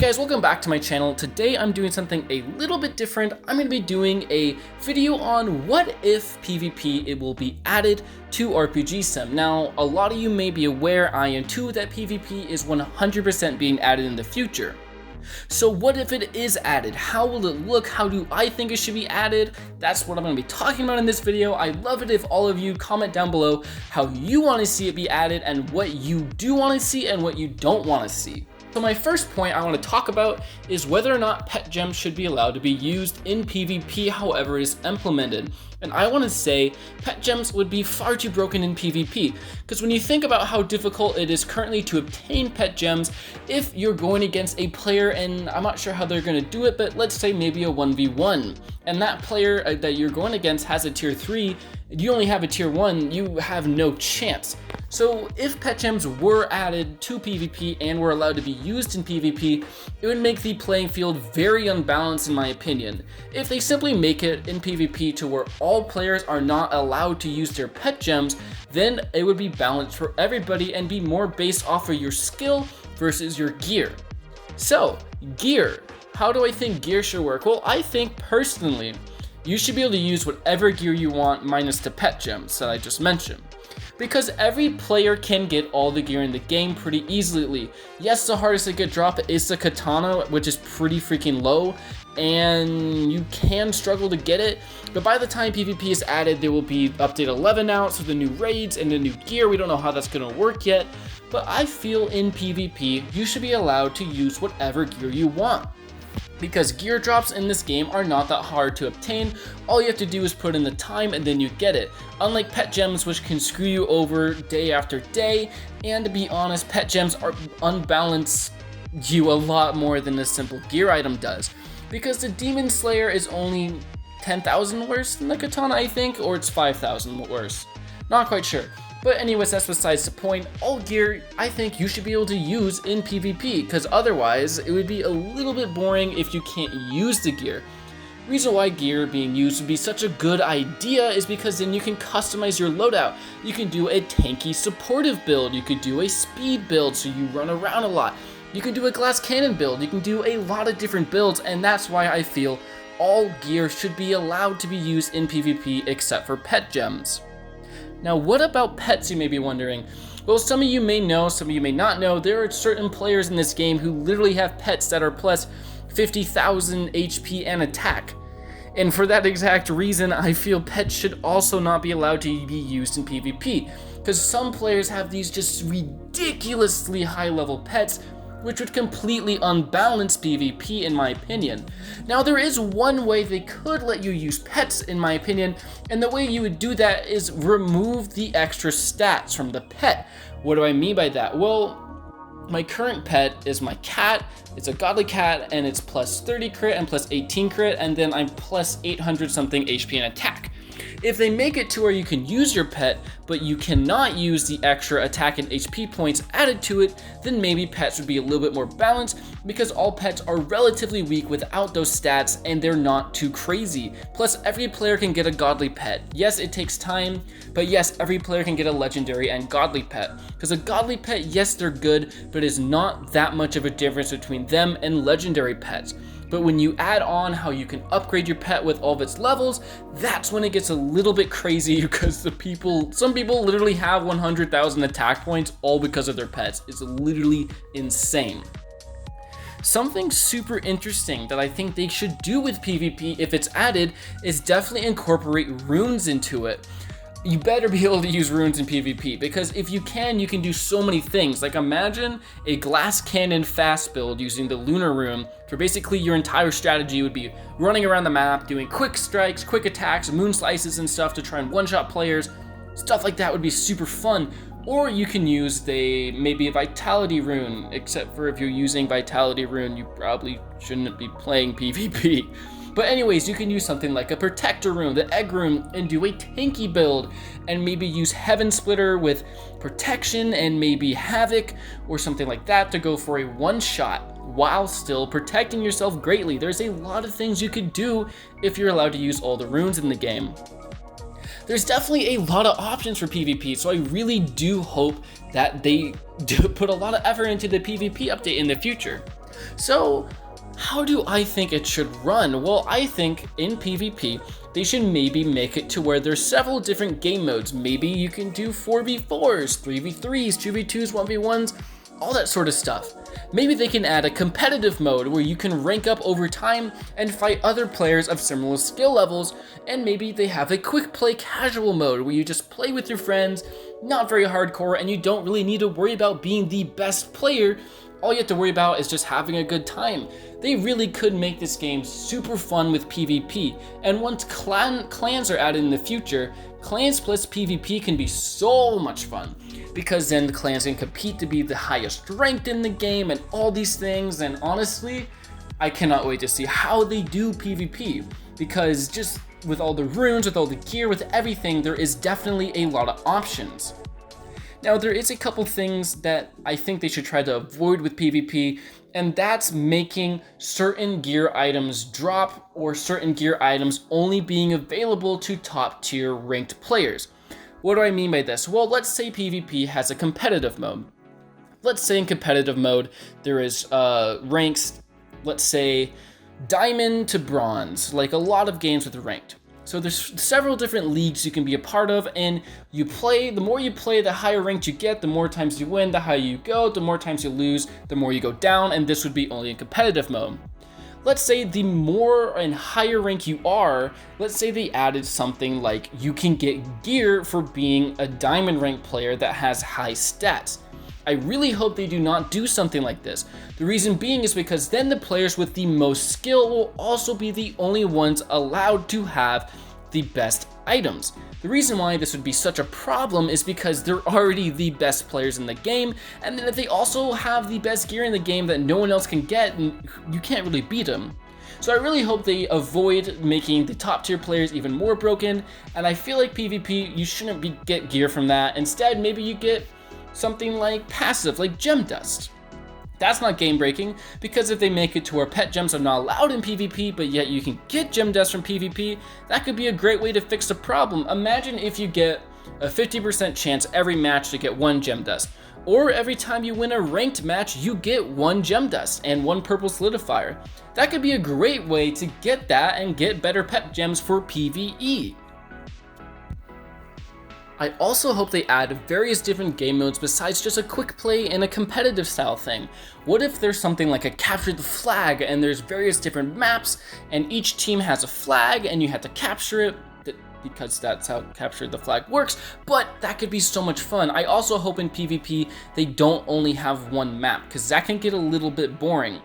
guys, welcome back to my channel. Today I'm doing something a little bit different. I'm going to be doing a video on what if PvP it will be added to RPG Sim. Now, a lot of you may be aware, I am too, that PvP is 100% being added in the future. So what if it is added? How will it look? How do I think it should be added? That's what I'm going to be talking about in this video. I love it if all of you comment down below how you want to see it be added and what you do want to see and what you don't want to see. So my first point I want to talk about is whether or not pet gems should be allowed to be used in PvP however it is implemented. And I want to say pet gems would be far too broken in PvP, because when you think about how difficult it is currently to obtain pet gems, if you're going against a player, and I'm not sure how they're going to do it, but let's say maybe a 1v1, and that player that you're going against has a tier 3, you only have a tier 1, you have no chance. So if pet gems were added to PvP and were allowed to be used in PvP, it would make the playing field very unbalanced in my opinion. If they simply make it in PvP to where all players are not allowed to use their pet gems, then it would be balanced for everybody and be more based off of your skill versus your gear. So, gear. How do I think gear should work? Well, I think personally, you should be able to use whatever gear you want minus the pet gems that I just mentioned. Because every player can get all the gear in the game pretty easily. Yes, the hardest to get drop is the katana, which is pretty freaking low, and you can struggle to get it, but by the time PvP is added, there will be update 11 out, so the new raids and the new gear, we don't know how that's going to work yet, but I feel in PvP, you should be allowed to use whatever gear you want. Because gear drops in this game are not that hard to obtain, all you have to do is put in the time and then you get it. Unlike pet gems, which can screw you over day after day, and to be honest, pet gems are unbalance you a lot more than a simple gear item does. Because the Demon Slayer is only 10,000 worse than the katana, I think, or it's 5,000 worse. Not quite sure. But anyways, that's besides the point. All gear, I think you should be able to use in PvP, because otherwise it would be a little bit boring if you can't use the gear. Reason why gear being used would be such a good idea is because then you can customize your loadout. You can do a tanky supportive build, you could do a speed build so you run around a lot. You can do a glass cannon build, you can do a lot of different builds, and that's why I feel all gear should be allowed to be used in PvP except for pet gems. Now, what about pets, you may be wondering? Well, some of you may know, some of you may not know, there are certain players in this game who literally have pets that are plus 50,000 HP and attack. And for that exact reason, I feel pets should also not be allowed to be used in PvP. Because some players have these just ridiculously high level pets, which would completely unbalance PvP in my opinion. Now, there is one way they could let you use pets in my opinion, and the way you would do that is remove the extra stats from the pet. What do I mean by that? Well, my current pet is my cat. It's a godly cat, and it's plus 30 crit and plus 18 crit, and then I'm plus 800 something HP and attack. If they make it to where you can use your pet, but you cannot use the extra attack and HP points added to it, then maybe pets would be a little bit more balanced, because all pets are relatively weak without those stats and they're not too crazy. Plus, every player can get a godly pet. Yes, it takes time, but yes, every player can get a legendary and godly pet. Because a godly pet, yes, they're good, but it's not that much of a difference between them and legendary pets. But when you add on how you can upgrade your pet with all of its levels, that's when it gets a little bit crazy, because some people literally have 100,000 attack points all because of their pets. It's literally insane. Something super interesting that I think they should do with PvP if it's added is definitely incorporate runes into it. You better be able to use runes in PvP, because if you can do so many things. Like, imagine a glass cannon fast build using the lunar rune, for basically your entire strategy would be running around the map, doing quick strikes, quick attacks, moon slices and stuff to try and one-shot players. Stuff like that would be super fun. Or you can use maybe a vitality rune, except for if you're using vitality rune, you probably shouldn't be playing PvP. But anyways, you can use something like a protector rune, the egg rune, and do a tanky build, and maybe use Heaven Splitter with protection and maybe havoc or something like that to go for a one-shot while still protecting yourself greatly. There's a lot of things you could do if you're allowed to use all the runes in the game. There's definitely a lot of options for PvP, so I really do hope that they do put a lot of effort into the PvP update in the future. So how do I think it should run? Well, I think in PvP, they should maybe make it to where there's several different game modes. Maybe you can do 4v4s, 3v3s, 2v2s, 1v1s, all that sort of stuff. Maybe they can add a competitive mode where you can rank up over time and fight other players of similar skill levels, and maybe they have a quick play casual mode where you just play with your friends, not very hardcore, and you don't really need to worry about being the best player. All you have to worry about is just having a good time. They really could make this game super fun with PvP, and once clans are added in the future, clans plus PvP can be so much fun, because then the clans can compete to be the highest ranked in the game and all these things. And honestly, I cannot wait to see how they do PvP, because just with all the runes, with all the gear, with everything, there is definitely a lot of options. Now, there is a couple things that I think they should try to avoid with PvP, and that's making certain gear items drop or certain gear items only being available to top tier ranked players. What do I mean by this? Well, let's say PvP has a competitive mode. Let's say in competitive mode, there is ranks, let's say diamond to bronze, like a lot of games with ranked. So there's several different leagues you can be a part of, and you play, the more you play, the higher ranked you get, the more times you win, the higher you go, the more times you lose, the more you go down, and this would be only in competitive mode. Let's say the more and higher rank you are, let's say they added something like you can get gear for being a diamond rank player that has high stats. I really hope they do not do something like this. The reason being is because then the players with the most skill will also be the only ones allowed to have the best items. The reason why this would be such a problem is because they're already the best players in the game, and then if they also have the best gear in the game that no one else can get, you can't really beat them. So I really hope they avoid making the top tier players even more broken, and I feel like PvP, you shouldn't get gear from that. Instead, maybe you get something like passive, like gem dust. That's not game breaking, because if they make it to where pet gems are not allowed in PvP, but yet you can get gem dust from PvP, that could be a great way to fix the problem. Imagine if you get a 50% chance every match to get 1 gem dust, or every time you win a ranked match, you get 1 gem dust and 1 purple solidifier. That could be a great way to get that and get better pet gems for PvE. I also hope they add various different game modes besides just a quick play and a competitive style thing. What if there's something like a capture the flag, and there's various different maps and each team has a flag and you have to capture it, because that's how capture the flag works, but that could be so much fun. I also hope in PvP they don't only have one map, because that can get a little bit boring.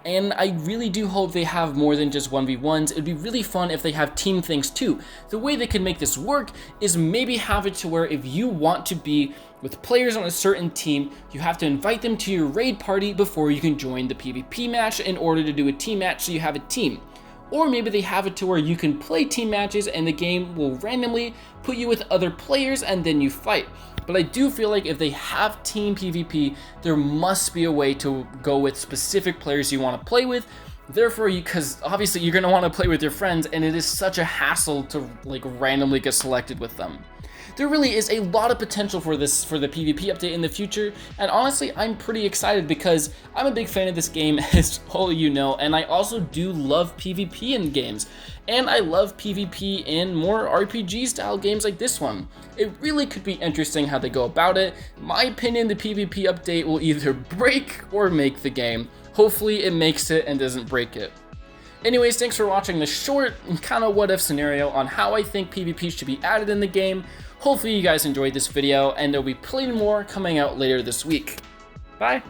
And I really do hope they have more than just 1v1s. It'd be really fun if they have team things too. The way they can make this work is maybe have it to where if you want to be with players on a certain team, you have to invite them to your raid party before you can join the PvP match in order to do a team match, so you have a team. Or maybe they have it to where you can play team matches and the game will randomly put you with other players and then you fight. But I do feel like if they have team PvP, there must be a way to go with specific players you want to play with. Therefore, because obviously you're going to want to play with your friends, and it is such a hassle to like randomly get selected with them. There really is a lot of potential for the PvP update in the future, and honestly, I'm pretty excited because I'm a big fan of this game, as all of you know, and I also do love PvP in games, and I love PvP in more RPG style games like this one. It really could be interesting how they go about it. In my opinion, the PvP update will either break or make the game. Hopefully it makes it and doesn't break it. Anyways, thanks for watching this short kind of what if scenario on how I think PvP should be added in the game. Hopefully you guys enjoyed this video, and there'll be plenty more coming out later this week. Bye!